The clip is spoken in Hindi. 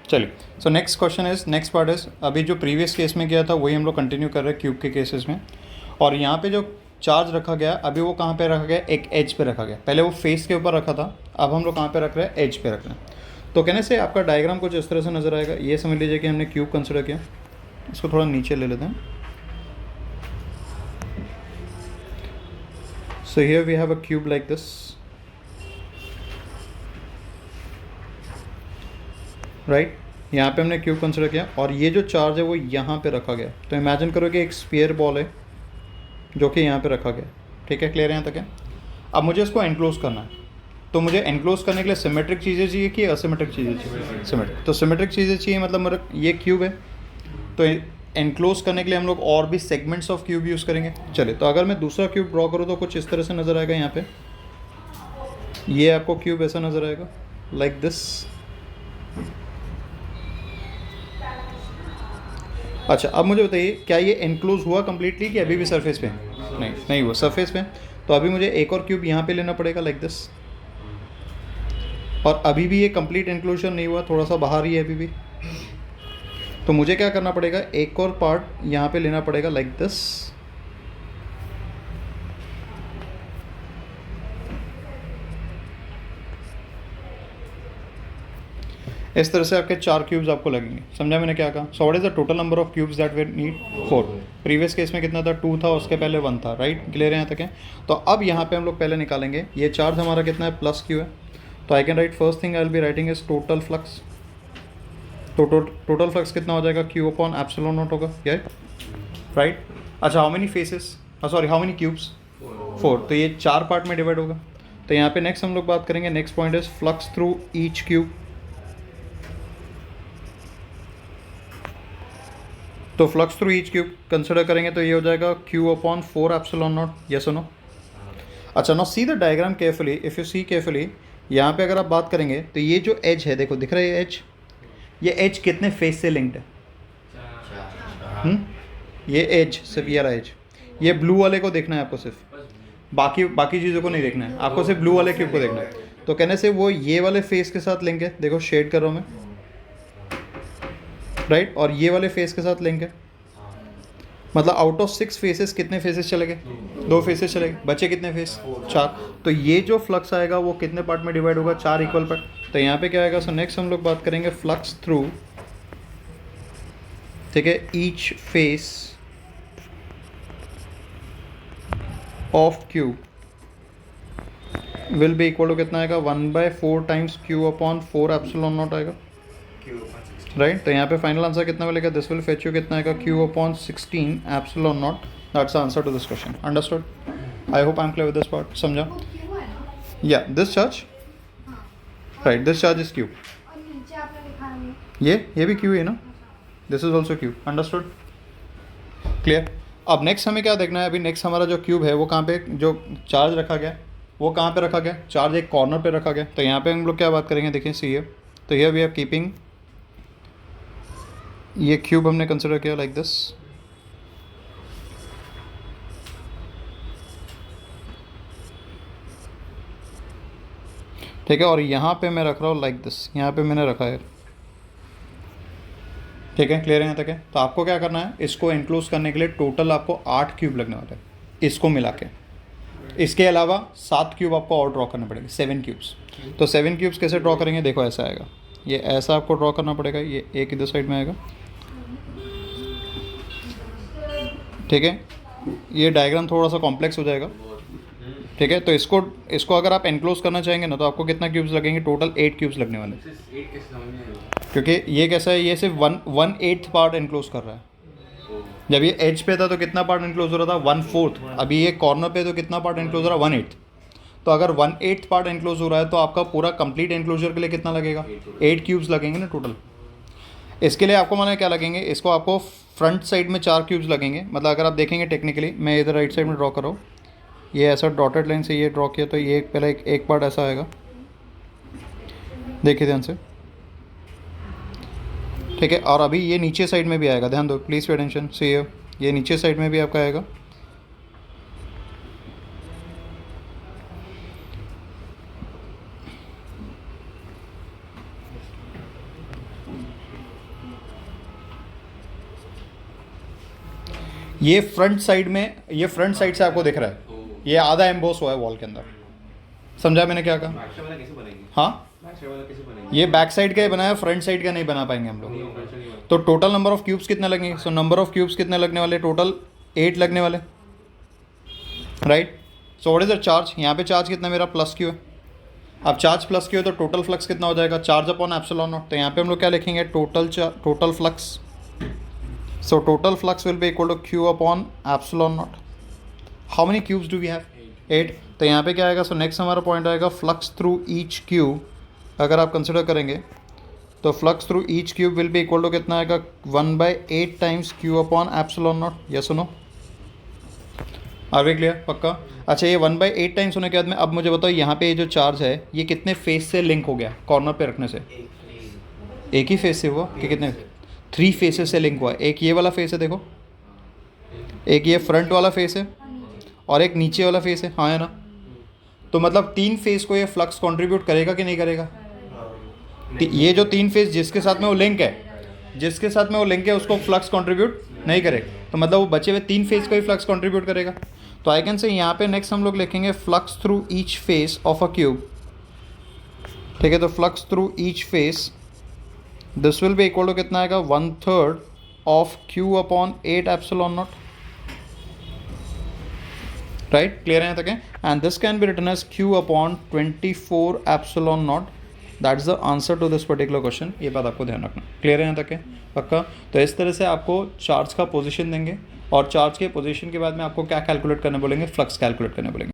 चलिए, so next question is, next part is, अभी जो प्रीवियस केस में किया था वही हम लोग कंटिन्यू कर रहे हैं क्यूब के केसेस में। और यहाँ पे जो चार्ज रखा गया अभी वो कहाँ पे रखा गया, एक एज पे रखा गया। पहले वो फेस के ऊपर रखा था, अब हम लोग कहाँ पे रख रहे हैं, एज पे रख रहे हैं। तो कहने से आपका डायग्राम कुछ इस तरह से नज़र आएगा। ये समझ लीजिए कि हमने क्यूब कंसिडर किया, इसको थोड़ा नीचे ले लेते हैं। So here we have a cube like this, right. यहाँ पे हमने क्यूब कंसिडर किया और ये जो चार्ज है वो यहाँ पे रखा गया। तो इमेजिन करो कि एक स्फीयर बॉल है जो कि यहाँ पे रखा गया, ठीक है, क्लियर है यहाँ तक है। अब मुझे इसको एनक्लोज करना है, तो मुझे एनक्लोज करने के लिए सिमेट्रिक चीज़ें चाहिए कि असिमेट्रिक चीज़ें चाहिए, सिमेट्रिक। तो सिमेट्रिक चीज़ें चाहिए, मतलब मेरा ये क्यूब है, तो एनक्लोज करने के लिए हम लोग और भी सेगमेंट्स ऑफ क्यूब यूज़ करेंगे। चलिए, तो अगर मैं दूसरा क्यूब ड्रॉ करूँ तो कुछ इस तरह से नज़र आएगा। यहाँ पे ये आपको क्यूब ऐसा नज़र आएगा लाइक दिस। अच्छा, अब मुझे बताइए क्या ये एनक्लोज हुआ कम्प्लीटली कि अभी भी सरफेस पे? नहीं हुआ सरफेस पे। तो अभी मुझे एक और क्यूब यहाँ पे लेना पड़ेगा लाइक दिस, और अभी भी ये कंप्लीट एनक्लोजर नहीं हुआ, थोड़ा सा बाहर ही है अभी भी। तो मुझे क्या करना पड़ेगा, एक और पार्ट यहाँ पे लेना पड़ेगा लाइक दिस। इस तरह से आपके 4 क्यूब्स आपको लगेंगे। समझा मैंने क्या कहा? So what is the total number of cubes that we need? 4। Previous case में कितना था? 2 था, उसके पहले 1 था, राइट। क्लियर है यहाँ तक है? तो अब यहाँ पे हम लोग पहले निकालेंगे ये चार्ज हमारा कितना है, प्लस क्यू है। तो I can write, first thing I will be writing is total flux. तो टोटल फ्लक्स कितना हो जाएगा, क्यू अपॉन एप्सिलॉन नॉट होगा, राइट। अच्छा, how many faces, sorry how many cubes? 4। तो ये 4 पार्ट में डिवाइड होगा। तो यहाँ पे नेक्स्ट हम लोग बात करेंगे, next point is flux through each cube. तो flux through each cube consider करेंगे तो ये हो जाएगा Q upon 4 epsilon not, yes और नो। अच्छा, now see the diagram carefully, if you see carefully, यहाँ पे अगर आप बात करेंगे तो ये जो एज है, देखो दिख रहा है एज, ये एज कितने फेस से लिंक्ड है? ये एज, सिर्फ ये रहा एज। ये ब्लू वाले को देखना है आपको, सिर्फ बाकी चीज़ों को नहीं देखना है आपको, सिर्फ ब्लू वाले क्यूब को देखना है। तो कहने से वो ये वाले फेस के साथ लिंक है, देखो शेड कर रहा हूँ मैं, राइट। और ये वाले फेस के साथ लिंक है, मतलब आउट ऑफ 6 फेसेस कितने फेसेस चले गए? 2 फेसेस चले गए, बचे कितने फेस? 4। तो ये जो फ्लक्स आएगा वो कितने पार्ट में डिवाइड होगा? 4 इक्वल पार्ट। तो यहाँ पे क्या आएगा? सो नेक्स्ट हम लोग बात करेंगे फ्लक्स थ्रू, ठीक है, each face of cube will be equal to कितना आएगा? 1/4 times Q upon 4 epsilon not आएगा, राइट। तो यहाँ पे फाइनल आंसर कितना मिलेगा? दिस विल फेच यू कितना आएगा? Q upon 16 epsilon not. That's the answer to this question. Understood? I hope I am clear with this part. समझा? या this charge, right, this charge is Q. ये भी क्यू है ना, this is also Q. Understood? Clear? अब नेक्स्ट हमें क्या देखना है? अभी नेक्स्ट हमारा जो क्यूब है वो कहाँ पे, जो चार्ज रखा गया वो कहाँ पे रखा गया? चार्ज एक कॉर्नर पे रखा गया। तो यहाँ पे हम लोग क्या बात करेंगे, देखिए सी है। तो हियर वी आर कीपिंग, ये क्यूब हमने कंसिडर किया लाइक दिस, ठीक है। और यहाँ पे मैं रख रहा हूँ लाइक दिस, यहाँ पे मैंने रखा है, ठीक है। क्लियर है यहाँ तक है? तो आपको क्या करना है, इसको इंक्लूज करने के लिए टोटल आपको 8 क्यूब लगने वाले हैं इसको मिला के। इसके अलावा 7 क्यूब आपको और ड्रॉ करने पड़ेंगे, 7 क्यूब्स। तो 7 क्यूब्स कैसे ड्रॉ करेंगे? देखो ऐसा आएगा, ये ऐसा आपको ड्रॉ करना पड़ेगा, ये एक इधर साइड में आएगा, ठीक है। ये डायग्राम थोड़ा सा कॉम्प्लेक्स हो जाएगा, ठीक है। तो इसको अगर आप एनक्लोज करना चाहेंगे ना तो आपको कितना क्यूब्स लगेंगे? टोटल 8 क्यूब्स लगने वाले, क्योंकि ये कैसा है, ये सिर्फ 1/8 पार्ट एनक्लोज कर रहा है। जब ये एज पे था तो कितना पार्ट एनक्लोज हो रहा था? 1/4। अभी ये कॉर्नर पे तो कितना पार्ट एनक्लोज हो रहा है? 1/8। तो अगर 1/8 पार्ट एनक्लोज हो रहा है तो आपका पूरा कंप्लीट एनक्लोजर के लिए कितना लगेगा? 8 क्यूब्स लगेंगे ना टोटल। इसके लिए आपको माना क्या लगेंगे? इसको आपको फ्रंट साइड में 4 क्यूब्स लगेंगे। मतलब अगर आप देखेंगे टेक्निकली, मैं इधर राइट साइड में ड्रॉ कर रहा हूँ, ये ऐसा डॉटेड लाइन से ये ड्रॉ किया, तो ये पहले एक पार्ट ऐसा आएगा, देखिए ध्यान से, ठीक है। और अभी ये नीचे साइड में भी आएगा, ध्यान दो, प्लीज़ पे अटेंशन से, ये नीचे साइड में भी आपका आएगा, ये फ्रंट साइड में, ये फ्रंट साइड से आपको दिख रहा है, ये आधा एम्बोस हुआ है वॉल के अंदर। समझा मैंने क्या कहा? बैक साइड वाला कैसे बनेगी? हाँ, बैक साइड वाला कैसे बनेगी? ये बैक साइड का ही बनाया, फ्रंट साइड का नहीं बना पाएंगे हम लोग। तो टोटल नंबर ऑफ क्यूब्स कितने लगेंगे? सो नंबर ऑफ क्यूब्स कितने लगने वाले? टोटल 8 लगने वाले, right. So what is the charge? यहाँ पे चार्ज कितना मेरा? प्लस क्यू है। अब चार्ज प्लस क्यू है तो टोटल फ्लक्स कितना हो जाएगा? Charge upon epsilon not. तो यहाँ पे हम लोग क्या लिखेंगे? Total flux. So total flux will be equal to Q upon epsilon not. How many cubes do we have? 8। तो यहाँ पे क्या आएगा? सो नेक्स्ट हमारा पॉइंट आएगा फ्लक्स थ्रू ईच क्यूब। अगर आप कंसिडर करेंगे तो flux through each cube will be equal to कितना आएगा? 1/8 times Q upon epsilon not. Yes no? Are we clear? पक्का? अच्छा, ये 1/8 टाइम्स होने के बाद में अब मुझे बताओ यहाँ पे ये जो चार्ज है ये कितने फेस से लिंक हो गया? कॉर्नर पे रखने से एक ही फेस से हुआ कि कितने? 3 फेसेस से लिंक हुआ। एक ये वाला फेस है देखो, एक ये फ्रंट वाला फेस है और एक नीचे वाला फेस है, हाँ है ना? तो मतलब 3 फेस को ये फ्लक्स कंट्रीब्यूट करेगा कि नहीं करेगा? ये जो 3 फेस जिसके साथ में वो लिंक है, जिसके साथ में वो लिंक है उसको फ्लक्स कंट्रीब्यूट नहीं करेगा, तो मतलब वो बचे हुए 3 फेस को ही फ्लक्स कंट्रीब्यूट करेगा। तो आई कैन से यहाँ पे नेक्स्ट हम लोग लिखेंगे flux through each face of a cube. ठीक है, तो flux through each face this will be equal to कितना आएगा? 1/3 of Q upon 8 epsilon not, right? Clear है यहाँ तक? And this can be written as Q upon 24 epsilon not. That is the answer to this particular question. ये बात आपको ध्यान रखना। क्लियर है यहाँ तक? पक्का? तो इस तरह से आपको चार्ज का पोजीशन देंगे और चार्ज के पोजीशन के बाद में आपको क्या कैलकुलेट करने बोलेंगे? फ्लक्स कैलकुलेट करने बोलेंगे।